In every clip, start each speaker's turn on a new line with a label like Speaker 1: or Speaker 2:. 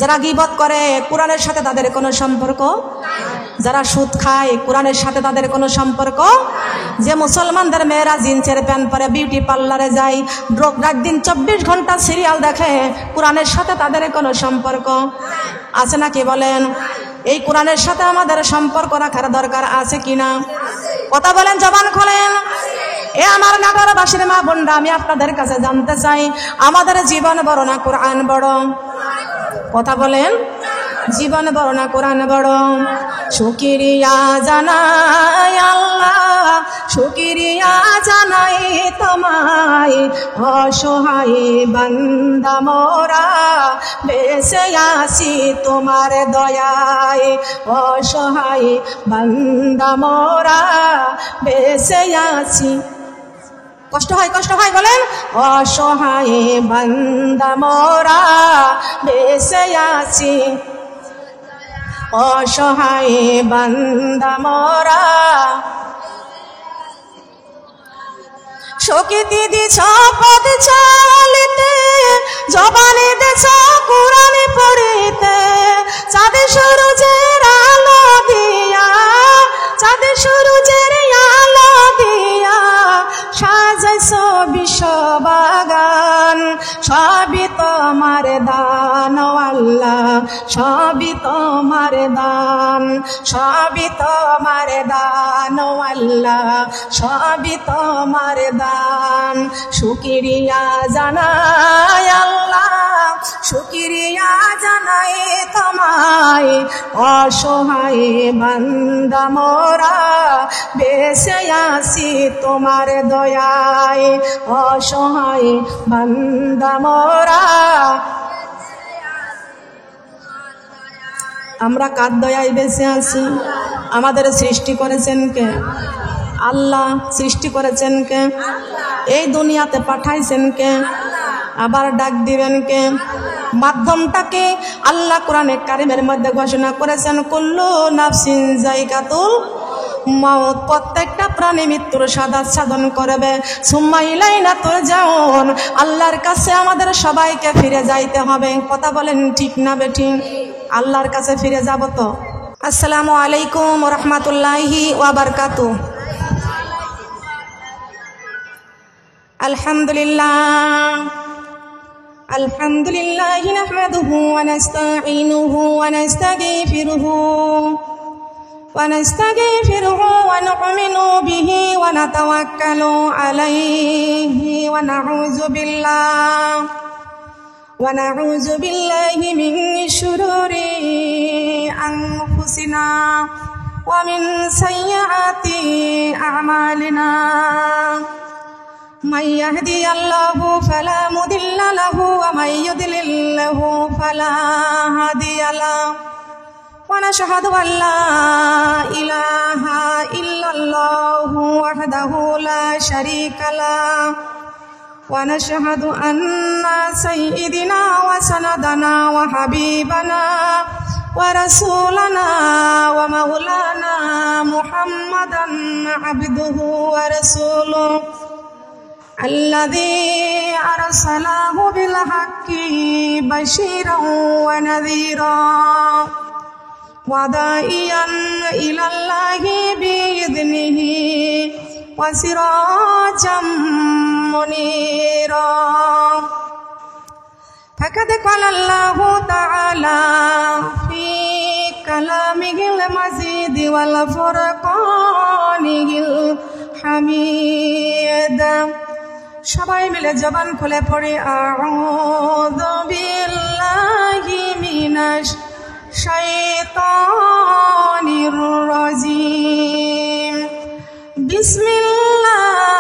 Speaker 1: যারা গীবত করে কোরআনের সাথে তাদের কোনো সম্পর্ক, যারা সুদ খায় কোরআনের সাথে তাদের কোনো সম্পর্ক, যে মুসলমানদের মেয়েরা জিন্সের প্যান্ট পরে বিউটি পার্লারে যায়, রাত দিন 24 ঘন্টা সিরিয়াল দেখে, কোরআনের সাথে তাদের কোনো সম্পর্ক আছে নাকি বলেন? এই কোরআনের সাথে আমাদের সম্পর্ক রাখার দরকার আছে কিনা? কথা বলেন, জবান খোলেন। এ আমার নাগরবাসীর মা বোনরা, আমি আপনাদের কাছে জানতে চাই, আমাদের জীবন বড় না কোরআন বড়? কথা বলেন, জীবন বড় না কোরআন বড়? শুকরিয়া জানাই আল্লাহ, শুকরিয়া জানাই তোমায়, অসহায় বান্দা মোরা বেঁচে আছি তোমার দয়ায়, অসহায় বান্দা মোরা বেঁচে আছি। কষ্ট হয় বলেন, অসহায় বান্দা মোরা বেঁচে আছি, অসহায় বান্দা মোরা। শক্তি দিছ পথ চলিতে, জবানে দিছ কোরআন পড়িতে, চাঁদ সূরজের আলো দিয়া, চাঁদ সূরজের আলো দিয়া সাজাইছ বিশ্ব বাগান, সবই তোমার দান আল্লাহ, সবই তোমার দান, সবই তোমার দান আল্লাহ, সবই তোমার দান। শুকরিয়া জানাই আল্লাহ, শুকরিয়া জানাই তোমায়, অসহায় বান্দা মোরা বেঁচে আছি তোমার দয়ায়, অসহায় বান্দা মোরা। আমরা কার দয়ায় বেঁচে আছি? আমাদের সৃষ্টি করেছেন কে? আল্লাহ। সৃষ্টি করেছেন কে? এই দুনিয়াতে পাঠাইছেন কে? আবার ডাক দিবেন কে? মাধ্যমটাকে আল্লাহ কোরআনে কারিমের মধ্যে ঘোষণা করেছেন, কুল্লু নাফসিন যায়িকাতুল মাউত, প্রত্যেকটা প্রাণী মৃত্যুর সাদাত সাধন করবে, সুম্মা ইলাইনা তুরজাউন, আল্লাহর কাছে আমাদের সবাইকে ফিরে যাইতে হবে। কথা বলেন, ঠিক না বেঠিক? আল্লাহর কাছে ফিরে যাব তো। আসসালামু আলাইকুম ওয়া রাহমাতুল্লাহি ওয়া বারাকাতুহু। আলহামদুলিল্লাহ, আলহামদুলিল্লাহ নাহমাদুহু ওয়া নাস্তাঈনুহু ওয়া নাস্তাগফিরুহু ওয়া নাস্তাগফিরুহু ওয়া নু'মিনু বিহি ওয়া নাতাওয়াক্কালু আলাইহি ওয়া নাউযু বিল্লাহি মিন শুরুরি আনফুসিনা ওয়া মিন সাইয়্যাতি আ'মালিনা। من يهدي الله فلا مضل له ومن يضلل له فلا هادي له ونشهد أن لا إله إلا الله وحده لا شريك له ونشهد أن سيدنا وسندنا وحبيبنا ورسولنا ومولانا محمدا عبده ورسوله الذي أرسله بالحق بشيرا ونذيرا وداعيا إلى الله بإذنه وسراجا منيرا. فقد قال الله تعالى في كلامه المجيد والفرقانه الحميد. সবাই মিলে জবান খুলে পড়ি, আউযু বিল্লাহি মিনাশ শাইতানির রাজিম। বিসমিল্লাহির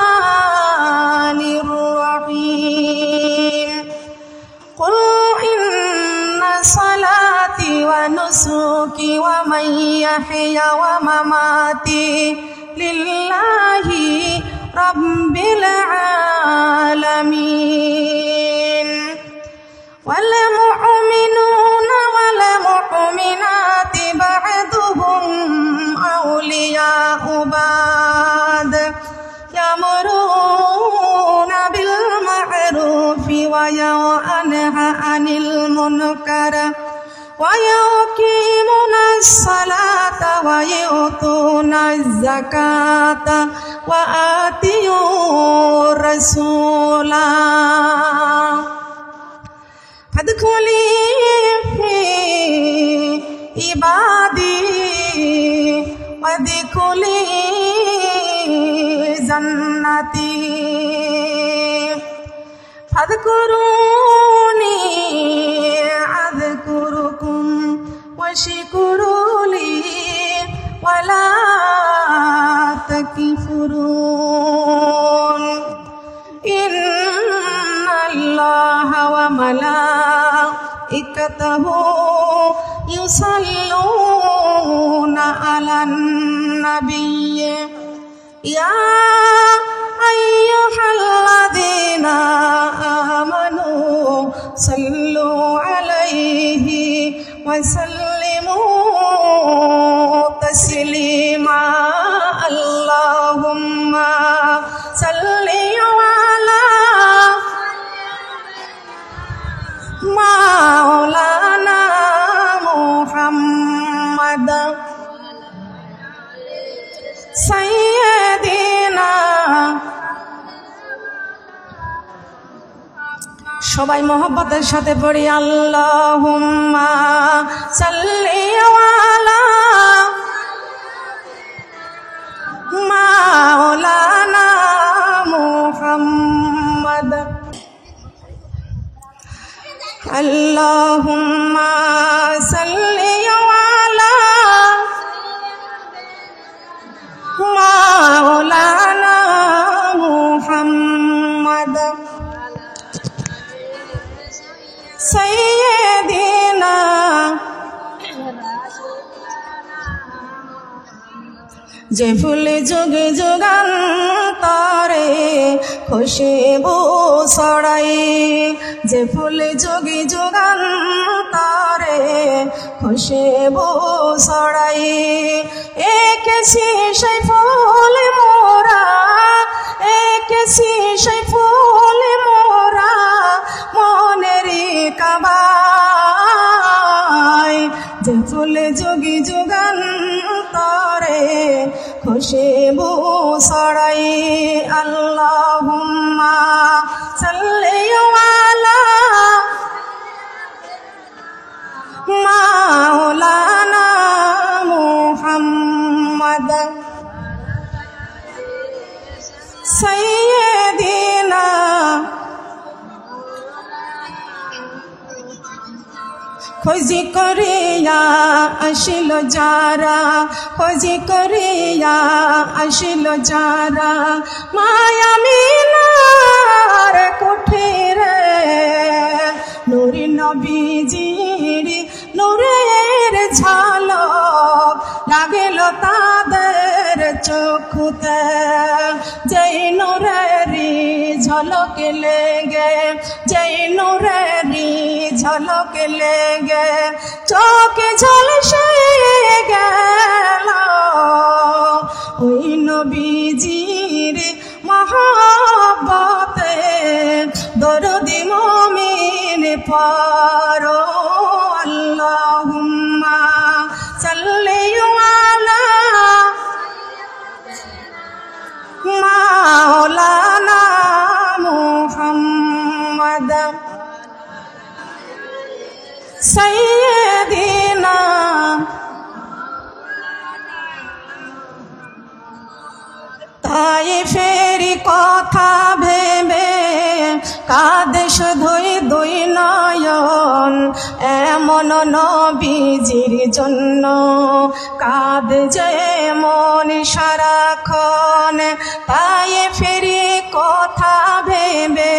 Speaker 1: রাহমানির রাহিম। কুল ইন্না সালাতি ওয়া নুসুকি ওয়া মাহইয়া ওয়া মামাতি লিল্লাহি রাব্বিল আলামিন। ওয়াল মুমিনুনা ওয়াল মুমিনাতি বা'দুহুম আউলিয়াউ বা'দ ইয়ামুরুনা বিল মা'রুফি ওয়া وينهى عن المنكر ويقيمون الصلاة ويؤتون الزكاة وآتوا الرسول فادخلي في عبادي وادخلي جنتي فاذكروني أذكركم واشكروا لي ولا تكفرون إن الله وملائكته يصلون على النبي يا أيها الذين آمنوا صلوا عليه وسلموا تسليما اللهم صل على مولانا محمد سيدنا সবাই মোহব্বতের সাথে পড়ি আল্লাহুম্মা সাল্লি আলা মাওলানা মুহাম্মদ আল্লাহুম্মা সাল্লি আলা মাওলানা মুহাম্মদ سيدنا যে ফুলে যুগে যুগান্তরে খুশবু ছড়াই যে ফুলে যুগে যুগান্তরে খুশবু ছড়াই একেছি সেই ফুল মোরা একেছি সেই ফুল মোরা মনেরই কাবায় যে ফুলে যোগী যুগান্তরে খুশবু ছড়াই আল্লাহুম্মা সাল্লি আলা মাওলানা মুহাম্মদ সাইয়্যিদিনা খোঁজি করিয়া আসিল যারা খোঁজি করিয়া আসিল যারা মায়া মিনার কুঠিরে নূরি নবীজির নূরের ঝলক লাগিল তাদের চক্ষুতে যেই নূরেরি ঝলক লেগে যেই নূরেরি ঝলক লেগে চোখে ঝলসে গেল ওই নবীজির মহব্বতে দরদি মুমিন পারো আল্লাহুম্মা সাল্লি আলা মাওলানা মুহাম্মদ সাইয়্যিদিনা তায়েফের কথা ভেবে কাঁদে শুধুই দুই নয়ন এমন নবীজির জন্য কাঁদে যে মন সারাক্ষণ তায়েফের কথা ভেবে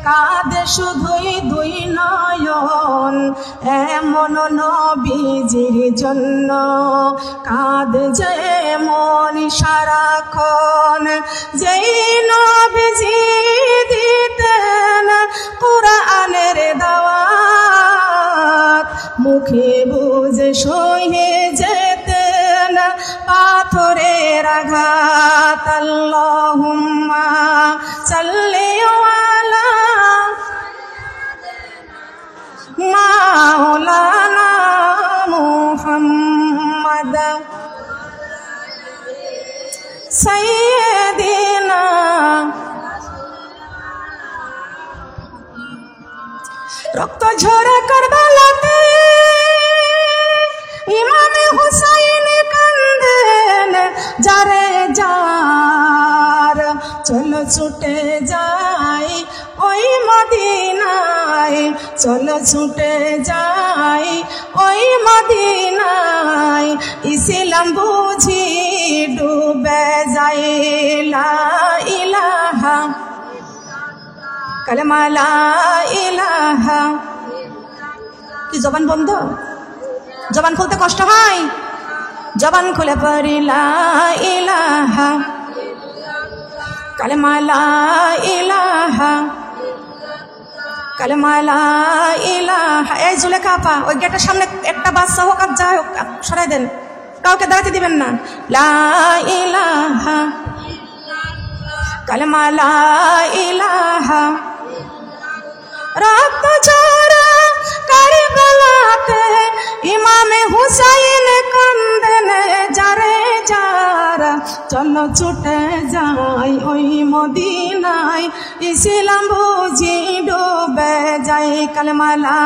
Speaker 1: কাঁদে শুধুই দুই নয়ন এমন নবীজির জন্য কাঁদে যে মন সারাক্ষণ যেই নবীজি দিতেন কুরআনের দাওয়াত মুখে বুঝে সহে যেতেন পাথরের আঘাত আল্লাহুম্মা সাল্লি আলা রক্ত ঝরে কারবালাতে ইমামে হুসাইন কান্দেন যারে যার, চলো ছুটে যাই ওই মদিনায়, চলো ছুটে যাই ওই মদিনায়, ইসলাম বুঝি ডুবে যায়। লা ইলাহা কালেমা লা ইলাহা। কি জবান বন্ধ? জবান খুলতে কষ্ট হয়? জবান খুলে পড়ি লা ইলাহা কালেমা লা ইলাহা কালেমা লা ইলাহা। এই জুলেখা আপা, ওই গেটের সামনে একটা বাচ্চা হোক আর যাই হোক সরাই দেন, কাউকে দাঁড়াতে দিবেন না। লা ইলাহা কালেমা লা ইলাহা। রক্ত ঝরা কারবালাতে ইমামে হুসাইন কান্দেন যারে যার, চলো ছুটে যাই ওই মদিনায়, ইসলাম বুঝি ডুবে যাই। কালেমা লা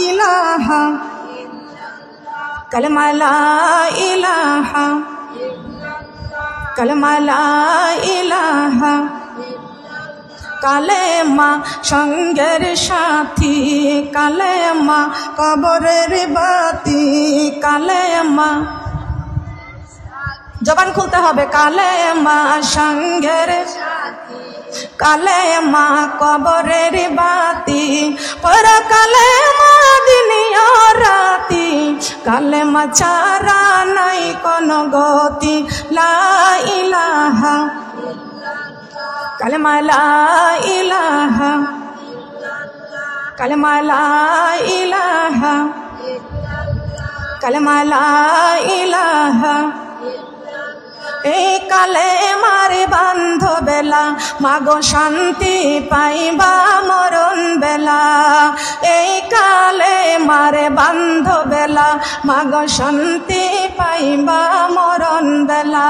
Speaker 1: ইলাহা কালেমা লা ইলাহা কালেমা লা ইলাহা। কালেমা সঙ্গের সাথী, কালেমা কবরের বাতি, কালেমা জবান খুলতে হবে। কালেমা সঙ্গের কালেমা কবরের বাতি, পর কালেমা দিনিয়া রাতি, কালেমা ছাড়া নাই কোন গতি। লা ইলাহা কালেমা লা ইলাহা কালেমা লা ইলাহা কালেমা লা ইলাহা। এই কালেমার বান্ধবেলা মাগো শান্তি পাইবা মরণ বেলা, এই কালেমার বান্ধবেলা মাগো শান্তি পাইবা মরণ বেলা।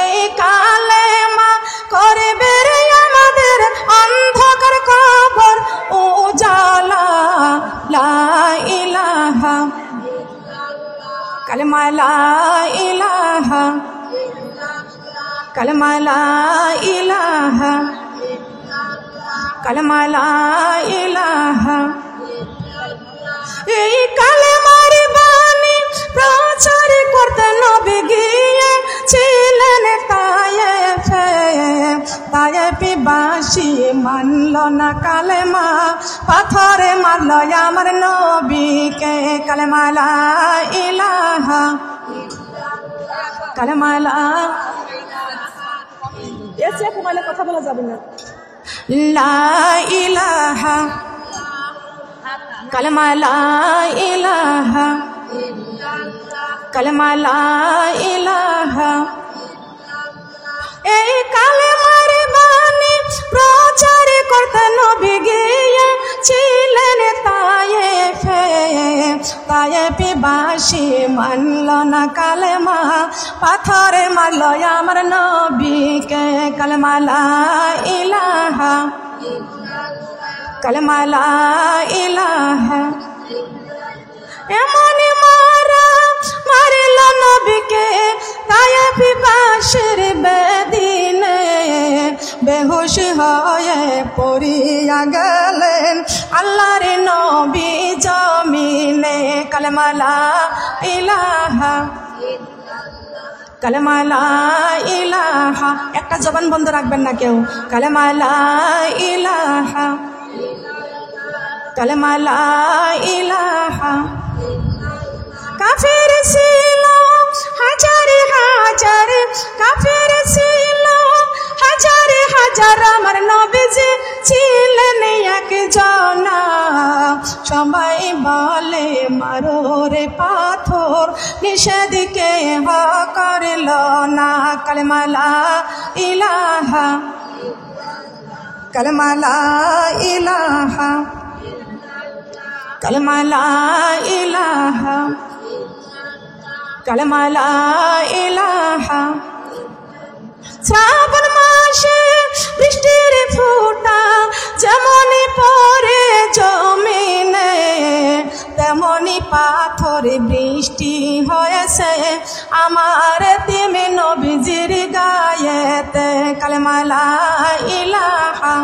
Speaker 1: এই কালেমা করবে রে আমাদের অন্ধকার কবর উজালা। লা ইলাহা কালেমা লা ইলাহা কালেমা লা ইলাহা কালেমা লা ইলাহা। এই কালেমার বাণী প্রচার করতে নবী গিয়েছিলেন তায়েফে, তায়েফবাসী মানল না কালেমা, পাথরে মারল আমার নবীকে। কালেমা লা ইলাহা কালেমা লা এসে ঘুমালে কথা বলা যাবে না। লা ইলাহা কালেমা লা ইলাহা কালেমা লা ইলাহা। এই কালেমার বাণী প্রচার করতে নবী গিয়েছিলেন তায়েফে, তায়েফবাসী মানল না কালেমা, পাথরে মারল আমার নবীকে। কালেমা লা ইলাহা কালেমা লা ইলাহা। এমন মারা মারিল নবীকে তায়েফবাসীর বেদিনে, বেহুশ হয়ে পড়িয়া গেলেন আল্লাহর নবী জমিনে। কালেমা লা ইলাহা কালেমা লা ইলাহা। একটা জবান বন্ধ রাখবেন না কেউ। কালেমা লা ইলাহা কালেমা লা ইলাহা। কাফের ছিল হাজার হাজার, কাফের ছিল হাজার হাজার, আমার নবীজি ছিলেন একজন। সবাই বলে মারো রে পাথর, নিষেধ কেহ করল না। কালেমা লা ইলাহা কালেমা লা ইলাহা কালেমা লা ইলাহা কালেমা লা ইলাহা। শ্রাবণ মাসে বৃষ্টির ফোঁটা যেমন পরে জমি পাথর বৃষ্টি হয়েছে আমার তিমি নবীজির গায়েতে। কালেমা লা ইলাহা,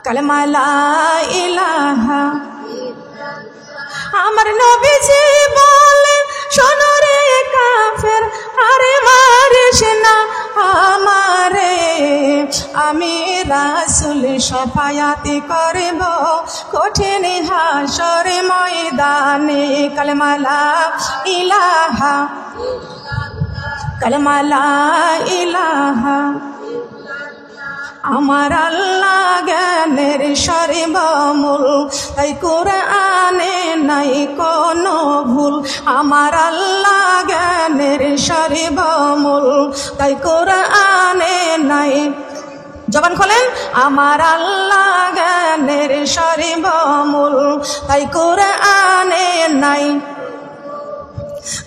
Speaker 1: কালেমা লা ইলাহা। আমার নবীজি বলে শোনো রে কাফের, আরে মারিস না আমারে, আমি রাসূল শফায়াতি করব কঠিন হাসর ময়দানে। কালেমা লা ইলাহা, কালেমা লা ইলাহা। আমার আল্লাহ জ্ঞানের সর্বমূল, তাই কোরআনে নাই কোনো ভুল। আমার আল্লাহ জ্ঞানের সর্বমূল, তাই কোরআনে নাই। জবান খোলেন। আমার আল্লাহ জ্ঞানের সর্বমূল, তাই কোরআনে নাই।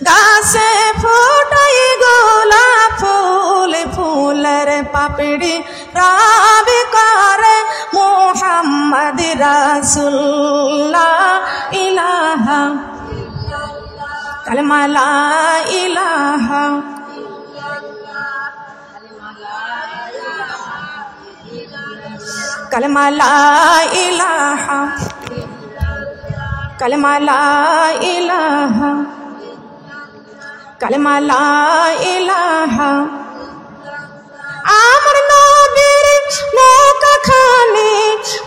Speaker 1: গাছে ফোটাই গোলাপ ফুল, ফুলের পাপড়ি রাবি করে মুহাম্মদ রাসূল। লা ইলাহা, কালেমা লা ইলাহা। কালেমা লা ইলাহা, কালেমা লা ইলাহা, কালেমা লা ইলাহা। আমার নবীর নৌকাখানি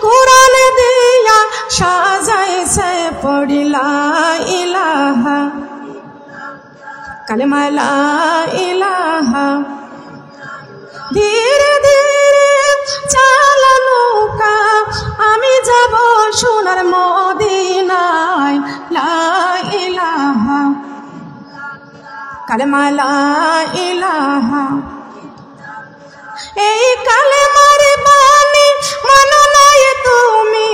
Speaker 1: কোরআন দিয়া সাজাইছে পড়ি লা ইলাহা, কালেমা লা ইলাহা। ধীরে ধীরে চালা নৌকা, আমি যাব সোনার মদিনায়। লা ইলাহা, কালেমা লা ইলাহা। এই কালেমার বাণী মানো নাই তুমি,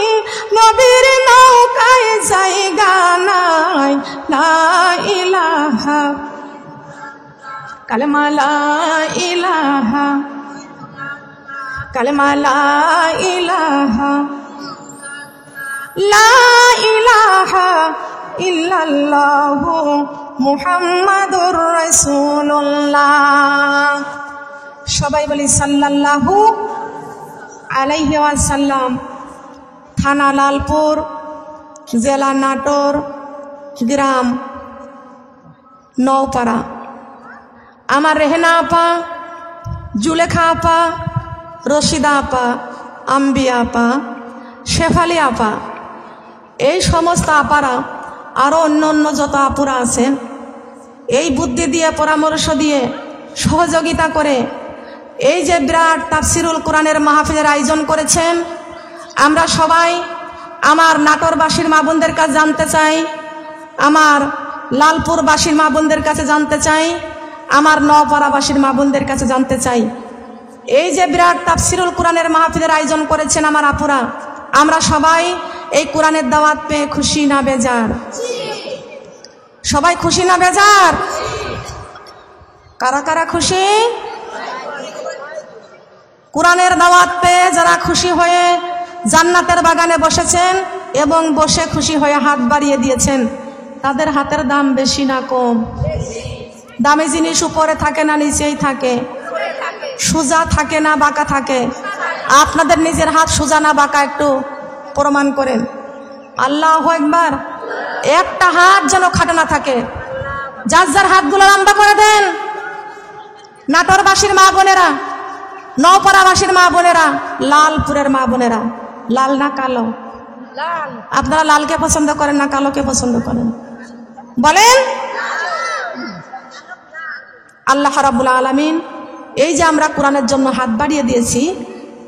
Speaker 1: নবীর নৌকায় জায়গা নাই। লা ইলাহা, কালেমা লা ইলাহা, কালেমা লা ইলাহা। লা ইলাহা ইল্লাল্লাহু মুহাম্মাদুর রাসূলুল্লাহ। সবাই বলি সাল্লাল্লাহু আলাইহি ওয়াসাল্লাম। থানা লালপুর, জেলা নাটোর, গ্রাম নওপাড়া। আমার রেহেনা আপা, জুলেখা আপা, রশিদা আপা, আম্বিয়া আপা, শেফালি আপা, এই সমস্ত আপারা আরও অন্য অন্য যত আপুরা আছেন, এই বুদ্ধি দিয়ে পরামর্শ দিয়ে সহযোগিতা করে এই যে বিরাট তাফসিরুল কোরআনের মাহফিলের আয়োজন করেছেন, আমরা সবাই আমার নাটোরবাসীর মা বোনদের কাছে জানতে চাই, আমার লালপুরবাসীর মা বোনদের কাছে জানতে চাই, আমার নওপাড়াবাসীর মা বোনদের কাছে জানতে চাই, এই যে বিরাট তাফসিরুল কোরআনের মাহফিলের আয়োজন করেছেন আমার আপুরা, আমরা সবাই এই কোরআনের দাওয়াত পেয়ে খুশি না বেজার? সবাই খুশি না বেজার? কারা কারা খুশি? কোরআনের দাওয়াত পেয়ে যারা খুশি হয়ে জান্নাতের বাগানে বসেছেন এবং বসে খুশি হয়ে হাত বাড়িয়ে দিয়েছেন, তাদের হাতের দাম বেশি না কম? দামি জিনিস উপরে থাকে না নিচেই থাকে? সোজা থাকে না বাঁকা থাকে? আপনাদের নিজের হাত সোজা না বাঁকা একটু প্রমাণ করেন। আল্লাহু আকবার। একটা হাত যেন খাটে না থাকে। যার যার হাতগুলো লম্বা করে দেন। নাটোরবাসীর মা বোনেরা, নওপাড়াবাসীর মা বোনেরা, লালপুরের মা বোনেরা, লাল না কালো? আপনারা লালকে পছন্দ করেন না কালোকে পছন্দ করেন? বলেন। আল্লাহ রাব্বুল আলামিন এই যে আমরা কোরআনের জন্য হাত বাড়িয়ে দিয়েছি,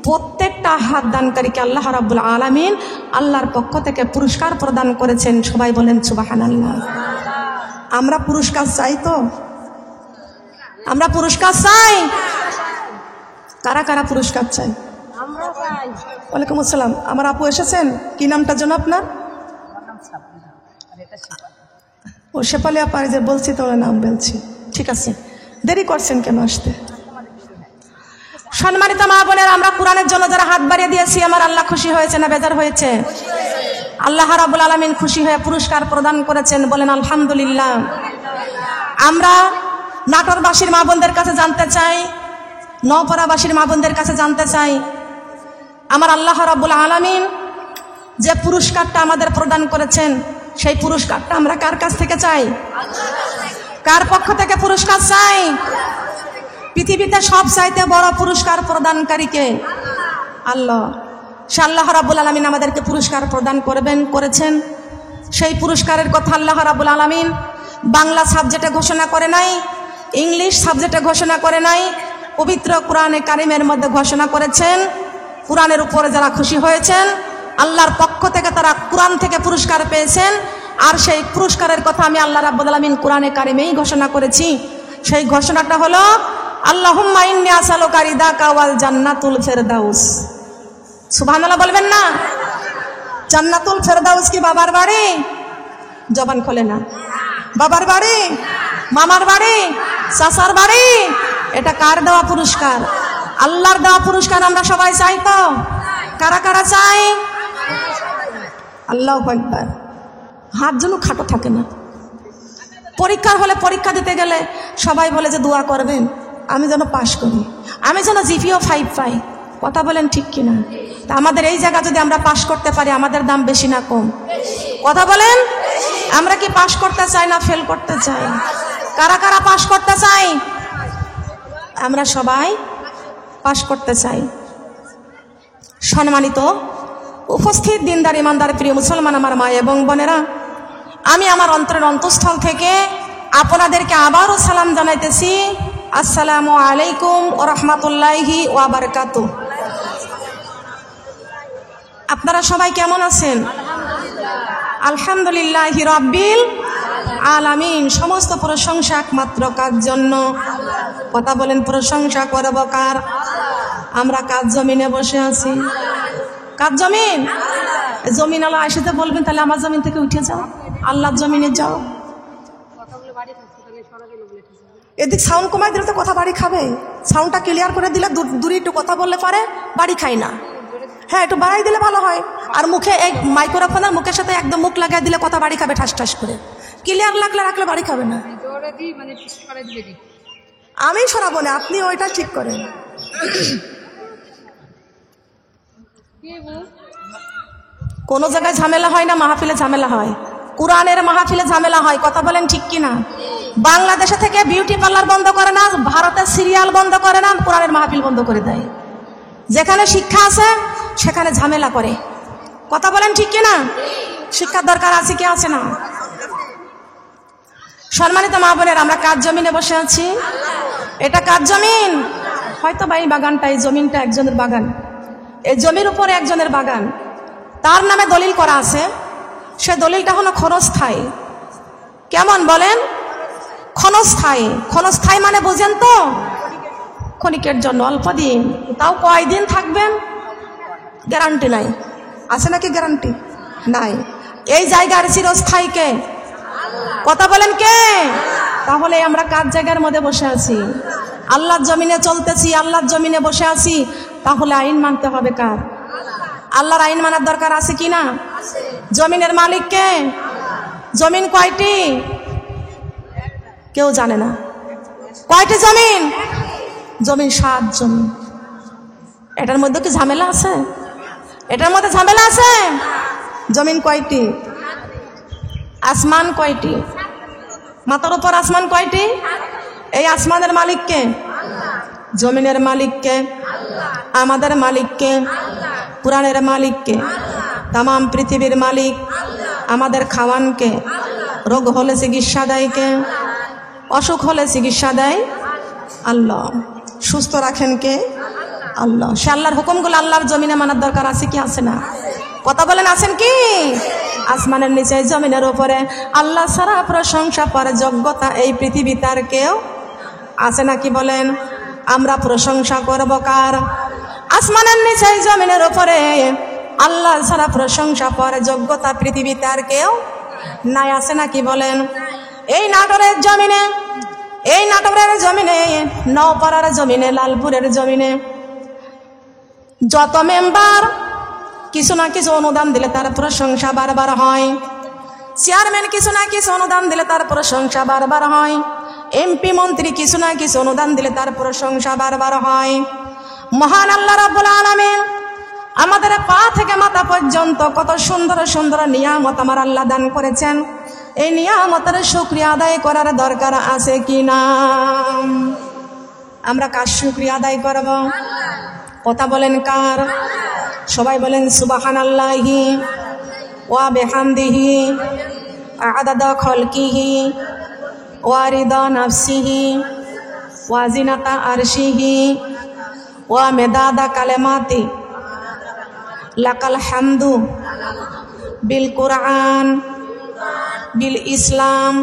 Speaker 1: প্রত্যেকটা হাত দানকারীকে আল্লাহ রাব্বুল আলামিন আল্লাহর পক্ষ থেকে পুরস্কার প্রদান করেছেন। সবাই বলেন সুবহানাল্লাহ। আমরা পুরস্কার চাই তো? আমরা পুরস্কার চাই? কারা কারা পুরস্কার চাই? ওয়ালাইকুম আসসালাম। আমার আপু এসেছেন, কি নামটা যেন আপনার? ও শেফালি আপা, যে বলছি তো নাম বলছি। ঠিক আছে, দেরি করছেন কেন আসতে? সম্মানিত মা বোনের, আমরা কোরআনের জন্য যারা হাত বাড়িয়ে দিয়েছি, আমার আল্লাহ খুশি হয়েছে না বেজার হয়েছে? আল্লাহ রাব্বুল আলামিন খুশি হয়ে পুরস্কার প্রদান করেছেন, বলেন আলহামদুলিল্লাহ। আমরা নাটোরবাসীর মা বোনদের কাছে জানতে চাই, নওপাড়াবাসীর মা বোনদের কাছে জানতে চাই, আমার আল্লাহ রাব্বুল আলামিন যে পুরস্কারটা আমাদের প্রদান করেছেন, সেই পুরস্কারটা আমরা কার কাছ থেকে চাই? কার পক্ষ থেকে পুরস্কার চাই? পৃথিবীতে সব চাইতে বড় পুরস্কার প্রদানকারীকে আল্লাহ। সে আল্লাহ রাব্বুল আলামিন আমাদেরকে পুরস্কার প্রদান করেছেন। সেই পুরস্কারের কথা আল্লাহ রাব্বুল আলামিন বাংলা সাবজেক্টে ঘোষণা করে নাই, ইংলিশ সাবজেক্টে ঘোষণা করে নাই, পবিত্র কোরআনে কারিমের মধ্যে ঘোষণা করেছেন। কোরআনের উপরে যারা খুশি হয়েছেন, আল্লাহর পক্ষ থেকে তারা কোরআন থেকে পুরস্কার পেয়েছেন। আর সেই পুরস্কারের কথা আমি আল্লাহ রাব্বুল আলামিন কোরআনে কারিমেই ঘোষণা করেছি। সেই ঘোষণাটা হলো আল্লাহুম্মা ইন্নী আসআলুকা রিদাকা ওয়াল জান্নাতুল ফেরদাউস। সুবহানাল্লাহ বলবেন না? জান্নাতুল ফেরদাউস কি বাবার বাড়ি? জবান খোলে না। বাবার বাড়ি, মামার বাড়ি, চাচার বাড়ি? এটা কার দেওয়া পুরস্কার? আল্লাহর দেওয়া পুরস্কার। আমরা সবাই চাই তো? কারা কারা চাই? আল্লাহু আকবার। হাত যেন খাটো থাকে না। পরীক্ষার হলে পরীক্ষা দিতে গেলে সবাই বলে যে দোয়া করবেন আমি যেন পাশ করি, আমি যেন জিপিও 5 পাই। কথা বলেন ঠিক কিনা? তা আমাদের এই জায়গা যদি আমরা পাশ করতে পারি, আমাদের দাম বেশি না কম? কথা বলেন। আমরা কি পাশ করতে চাই না ফেল করতে চাই? কারা কারা পাশ করতে চাই? আমরা সবাই পাশ করতে চাই। সম্মানিত উপস্থিত দিনদার ইমানদার প্রিয় মুসলমান আমার মা এবং বোনেরা, আমি আমার অন্তরের অন্তঃস্থল থেকে আপনাদেরকে আবারও সালাম জানাইতেছি। আসসালামু আলাইকুম ওয়া রাহমাতুল্লাহি ওয়া বারাকাতুহু। আপনারা সবাই কেমন আছেন? আলহামদুলিল্লাহি রাব্বিল আলামিন। সমস্ত প্রশংসা একমাত্র কার জন্য? কথা বলেন, প্রশংসা করব কার? আমরা কার জমিনে বসে আছি? কার জমিন? জমিন আল্লাহ আসতে বলবেন, তাহলে আমার জমিন থেকে উঠে যাও, আল্লাহর জমিনে যাও। এদিক সাউন্ড কমাই দিলে তো কথা বাড়ি খাবে। সাউন্ডটা ক্লিয়ার করে দিলে, দূরে একটু কথা বললে পারে বাড়ি খাই না। হ্যাঁ, একটু বাড়াই দিলে ভালো হয়। আর মুখে এই মাইক্রোফোনের মুখের সাথে একদম মুখ লাগাই দিলে কথা বাড়ি খাবে ঠাস ঠাস করে। ক্লিয়ার রাখলে বাড়ি খাবে না। আমি সরাবো না, আপনি ওইটা ঠিক করেন। কোন জায়গায় ঝামেলা হয় না, মাহফিলে ঝামেলা হয়। কোরআনের মাহফিলে ঝামেলা হয়। কথা বলেন ঠিক কিনা? বাংলাদেশে থেকে বিউটি পার্লার বন্ধ করে না, ভারতের সিরিয়াল বন্ধ করে না, কোরআনের মাহফিল বন্ধ করে দেয়। যেখানে শিক্ষা আছে সেখানে ঝামেলা করে। কথা বলেন ঠিক কিনা? শিক্ষার দরকার আছে কি আছে না? সম্মানিত মা বোনের, আমরা কার জমিনে বসে আছি? এটা কার জমিন? হয়তো বা এই বাগানটা, এই জমিনটা একজনের বাগান, এই জমির উপরে একজনের বাগান, তার নামে দলিল করা আছে। সে দলিলটা হলো ক্ষণস্থায়ী। কেমন বলেন? ক্ষণস্থায়ী। ক্ষণস্থায়ী মানে বোঝেন তো? ক্ষণিকের জন্য, অল্প দিন। তাও কয়দিন থাকবেন গ্যারান্টি নাই। আছে নাকি গ্যারান্টি? নাই। এই জায়গার চিরস্থায়ী কে? কথা বলেন কে? তাহলে আমরা কার জায়গার মধ্যে বসে আছি? আল্লাহর জমিনে চলতেছি, আল্লাহর জমিনে বসে আছি। তাহলে আইন মানতে হবে কার? আল্লাহর আইন মানার দরকার আছে কি না? জমিনের মালিক কে? জমিন কয়টি? কেউ জানে না। কয়টি জমিন? জমিন 7 জমিন। এটার মধ্যে কি ঝামেলা আছে? এটার মধ্যে ঝামেলা আছে? জমিন কয়টি? আসমান কয়টি? মাথার উপর আসমান কয়টি? এই আসমানের মালিক কে? জমিনের মালিক কে? আমাদের মালিক কে? পুরাণের মালিক কে? তামাম পৃথিবীর মালিক। আমাদের খাওয়ান কে? রোগ হলে চিকিৎসা দেয় কে? অসুখ হলে চিকিৎসা দেয় আল্লাহ। সুস্থ রাখেন কে? আল্লাহ। সে আল্লাহর হুকুমগুলো আল্লাহর জমিনে মানার দরকার আছে কি আছে না? কথা বলেন, আছেন কি? আসমানের নিচে, জমিনের উপরে আল্লাহ সারা প্রশংসা পারে যোগ্যতা এই পৃথিবী তার কেউ আছে নাকি বলেন? আমরা প্রশংসা করব কার? আসমানের নিচে, জমিনের উপরে আল্লাহ সারা প্রশংসা পারে যোগ্যতা পৃথিবী তার কেউ নাই। আছে নাকি বলেন? এই নাটোরের জমিনে, এই নাটোরের জমিনে, নওপাড়ার জমিনে, লালপুরের জমিনে যত মেম্বার, কিছু না কিছু অনুদান দিলে তার প্রশংসা বারবার হয়। চেয়ারম্যান কিছু না কিছু অনুদান দিলে তার প্রশংসা বারবার হয়। এমপি মন্ত্রী কিছু না কিছু অনুদান দিলে তার প্রশংসা বারবার হয়। মহান আল্লাহ রাব্বুল আলামিন আমাদের পা থেকে মাথা পর্যন্ত কত সুন্দর সুন্দর নিয়ামত আমার আল্লাহ দান করেছেন। এই নিয়ামতের শুকরিয়া আদায় করার দরকার আছে কি না? আমরা কার শুকরিয়া আদায় করব? কথা বলেন কার? সবাই বলেন সুবহানাল্লাহি ওয়া বিহামদিহি আদাদা খালকিহি ওয়া রিদা নাফসিহি ওয়া জিনাতা আরশিহি ওয়া মিদাদা কালিমাতি লাকাল হামদু বিল কুরআন বিল ইসলাম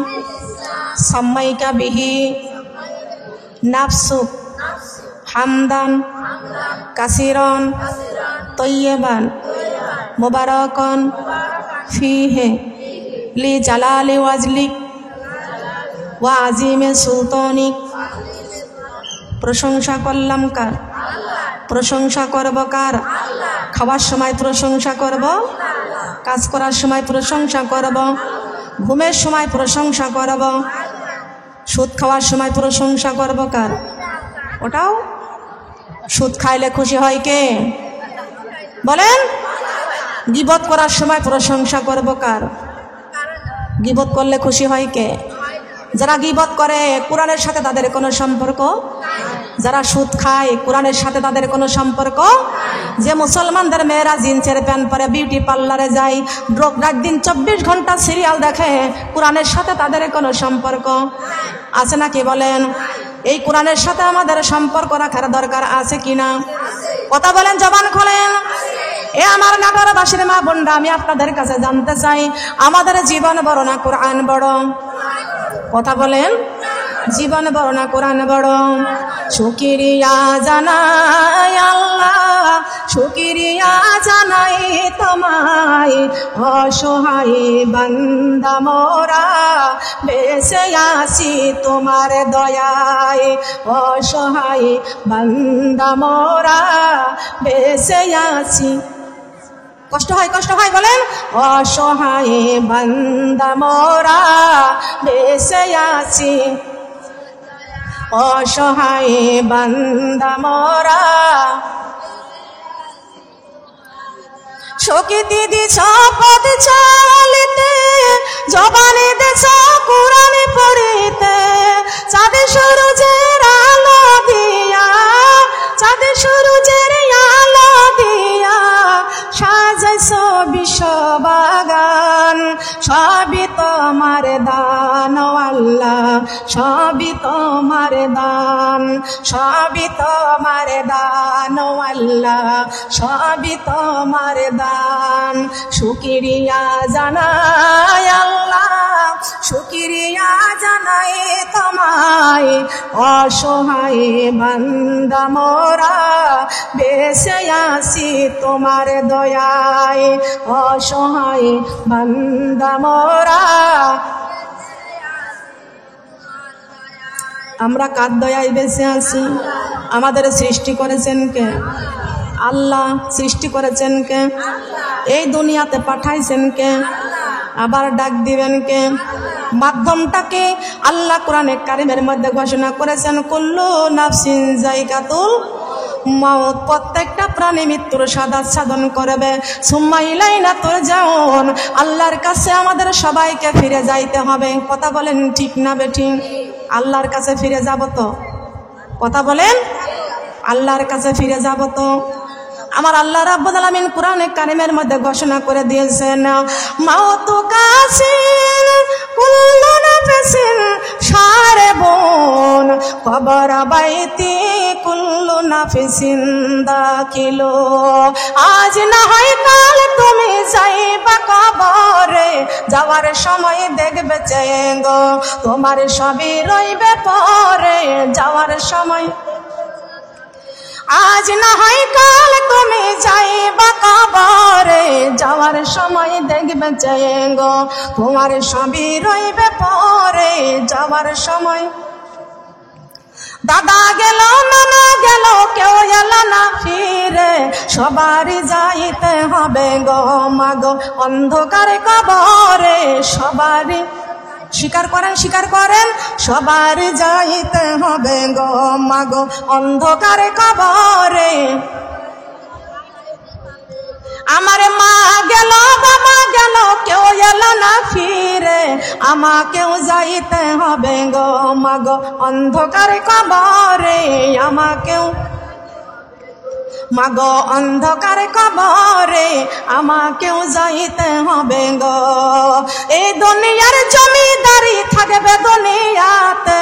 Speaker 1: সাম্মাইকা বিহি নাফসুক হামদান কাসিরান তয়্যিবান মুবারাকান ফিহি লি জালালি ওয়াজলিক ওয়া আজিমে সুলতানিক। প্রশংসা করলাম কার? প্রশংসা করব কার? খাওয়ার সময় প্রশংসা করব, কাজ করার সময় প্রশংসা করব, ঘুমের সময় প্রশংসা করব, সুদ খাওয়ার সময় প্রশংসা করব কার? ওটাও সুদ খাইলে খুশি হয় কে? বলেন। গীবত করার সময় প্রশংসা করব কার? গীবত করলে খুশি হয় কে? যারা গীবত করে কোরআনের সাথে তাদের কোনো সম্পর্ক, যারা সুদ খায় কোরআনের সাথে তাদের কোনো সম্পর্ক, যে মুসলমানদের মেয়েরা জিন্সের প্যান্ট পরে বিউটি পার্লারে যায়, রাত দিন 24 ঘন্টা সিরিয়াল দেখে, কোরআনের সাথে তাদের কোনো সম্পর্ক আছে নাকি? বলেন। এই কোরআনের সাথে আমাদের সম্পর্ক রাখার দরকার আছে কিনা? কথা বলেন, জবান খোলেন। এ আমার নাটোরবাসীর মা বোনরা, আমি আপনাদের কাছে জানতে চাই, আমাদের জীবন বড় না কোরআন বড়? কথা বলেন। জীবন বড় না কোরআন বড়? শুকরিয়া জানাই আল্লাহ, শুকরিয়া জানাই তোমায়, অসহায় বান্দা মোরা বেঁচে আছি তোমার দয়ায়, অসহায় বান্দা মোরা বেঁচে আছি। কষ্ট হয়, কষ্ট হয়, বলেন। অসহায় বান্দা মোরা বেঁচে আছি, অসহায় বান্দা মোরা। শক্তি দিছ পথ চলিতে, জবানে দেছ কোরআন পড়িতে, চাঁদ সূরজের আলো দিয়া, চাঁদ সূরজের আলো দিয়া সাজাইছ বিশ্ব বাগান। সবই তোমার দান আল্লাহ, সবই তোমার দান, সবই তোমার দান আল্লাহ, সবই তোমার দান। শুকরিয়া জানাই আল্লাহ, শুকরিয়া জানাই তোমায়, অসহায় বান্দা মোরা বেঁচে আছি তোমার দয়ায়, অসহায় বান্দা মোরা। আমরা কার দয়ায় বেঁচে আছি? আমাদের সৃষ্টি করেছেন কে? আল্লাহ। সৃষ্টি করেছেন কে? এই দুনিয়াতে পাঠাইছেন কে? আবার ডাক দিবেন কে? মাধ্যমটাকে আল্লাহ কোরআনে কারিমের মধ্যে ঘোষণা করেছেন, কুল্লু নাফসিন যায়কাতুল মাউত, প্রত্যেকটা প্রাণী মৃত্যুর সাধন করবে। সুম্মা ইলাইনা তুরজাউন, আল্লাহর কাছে আমাদের সবাইকে ফিরে যাইতে হবে। কথা বলেন, ঠিক না বেঠিক? আল্লাহর কাছে ফিরে যাব তো? কথা বলেন। আল্লাহর কাছে ফিরে যাব তো? আমার আল্লাহ রাব্বুল আলামিন কোরআনে কারিমের মধ্যে ঘোষণা করে দিয়েছেন, মাউতু কাসিন কুল্লু নাফসিন শারবুন, কবর বাইতি কুল্লু নাফসিন দাখিলু। আজ না হয় কাল তুমি যাইবা কবরে, যাওয়ার সময় দেখবে চেঙ্গো তোমার সবই রইবে পরে, যাওয়ার সময়। আজ না হয় কাল তুমি যাইবা কবরে, যাওয়ার সময় দেখবে চেঙ্গো তোমার সবই রইবে পরে, যাওয়ার সময়। দাদা গেল নানা গেল কেউ এলো না ফিরে, সবারই যাইতে হবে গো মাগো অন্ধকারে কবরে, সবারই স্বীকার করেন সবার যাইতে হবে গো মাগো অন্ধকারে কবরে। আমার মা গেল বাবা গেল কেউ এলো না ফিরে, আমাকেও যাইতে হবে গো মাগো অন্ধকারে কবরে, আমাকেও মাগো অন্ধকারে কবরে আমাকেও যাইতে হবে গো। এই দুনিয়ার জমিদারি থাকবে দুনিয়াতে,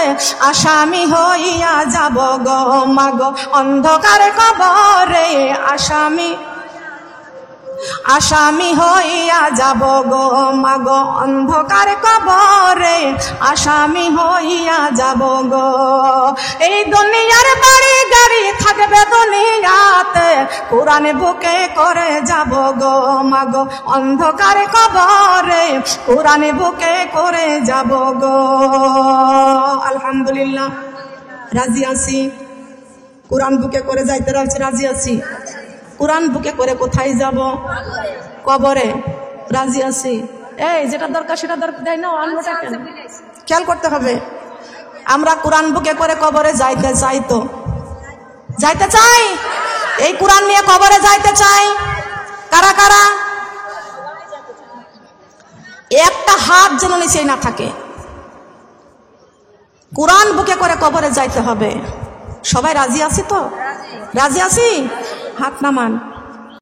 Speaker 1: আসামি হইয়া যাব গো মাগো অন্ধকারে কবরে, আসামি হইয়া যাব গো মাগো অন্ধকারে কবরে, আসামি হইয়া যাব গো। এই দুনিয়ার বাড়ি গাড়ি থাকবে দুনিয়াতে, কোরআন বুকে করে যাব গো মাগো অন্ধকারে কবরে, কোরআন বুকে করে যাব গো। আলহামদুলিল্লাহ রাজি আছি, কোরআন বুকে করে যাইতে রাজি আছি। কোরআন বুকে করে কোথায় যাব? কবরে। রাজি আছি। এই যেটা দরকার সেটা দরকার দেয় না, অন্যটা কেন? খেয়াল করতে হবে। আমরা কোরআন বুকে করে কবরে যাইতে চাই, তো যাইতে চাই, এই কোরআন নিয়ে কবরে যাইতে চাই। কারা কারা? একটা হাত যেন নিচে না থাকে। কোরআন বুকে করে কবরে যাইতে হবে। সবাই রাজি আছি তো? রাজি আছি? হাত নামান।